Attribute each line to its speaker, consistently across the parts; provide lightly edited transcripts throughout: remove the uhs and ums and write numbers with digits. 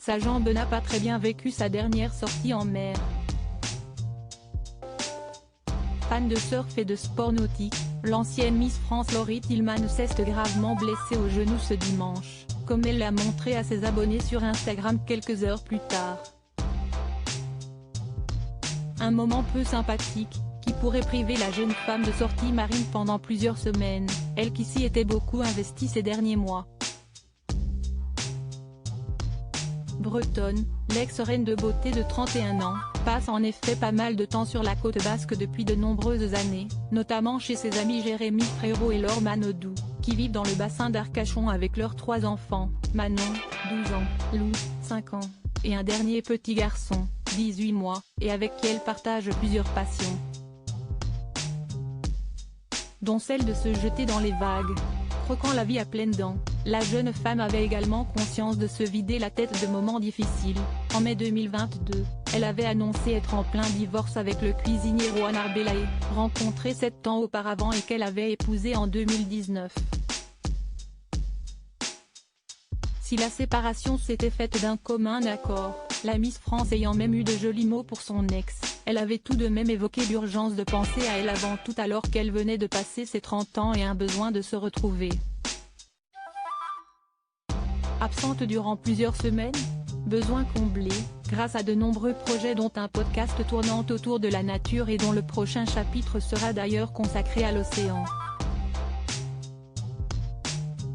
Speaker 1: sa jambe n'a pas très bien vécu sa dernière sortie en mer. Fan de surf et de sport nautique, l'ancienne Miss France Laurie Tillman s'est gravement blessée au genou ce dimanche, comme elle l'a montré à ses abonnés sur Instagram quelques heures plus tard. Un moment peu sympathique, qui pourrait priver la jeune femme de sorties marines pendant plusieurs semaines, elle qui s'y était beaucoup investie ces derniers mois. Bretonne, l'ex-reine de beauté de 31 ans, passe en effet pas mal de temps sur la côte basque depuis de nombreuses années, notamment chez ses amis Jérémy Frérot et Laure Manodou, qui vivent dans le bassin d'Arcachon avec leurs 3 enfants, Manon, 12 ans, Lou, 5 ans, et un dernier petit garçon, 18 mois, et avec qui elle partage plusieurs passions, dont celle de se jeter dans les vagues. Croquant la vie à pleines dents, la jeune femme avait également conscience de se vider la tête de moments difficiles. En mai 2022, elle avait annoncé être en plein divorce avec le cuisinier Rohan Arbelae, rencontré 7 ans auparavant et qu'elle avait épousé en 2019. Si la séparation s'était faite d'un commun accord, la Miss France ayant même eu de jolis mots pour son ex, elle avait tout de même évoqué l'urgence de penser à elle avant tout alors qu'elle venait de passer ses 30 ans et un besoin de se retrouver. Absente durant plusieurs semaines, besoin comblé, grâce à de nombreux projets dont un podcast tournant autour de la nature et dont le prochain chapitre sera d'ailleurs consacré à l'océan,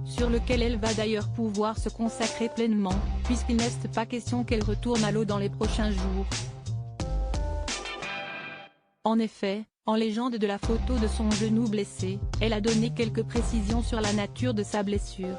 Speaker 1: sur lequel elle va d'ailleurs pouvoir se consacrer pleinement, puisqu'il n'est pas question qu'elle retourne à l'eau dans les prochains jours. En effet, en légende de la photo de son genou blessé, elle a donné quelques précisions sur la nature de sa blessure.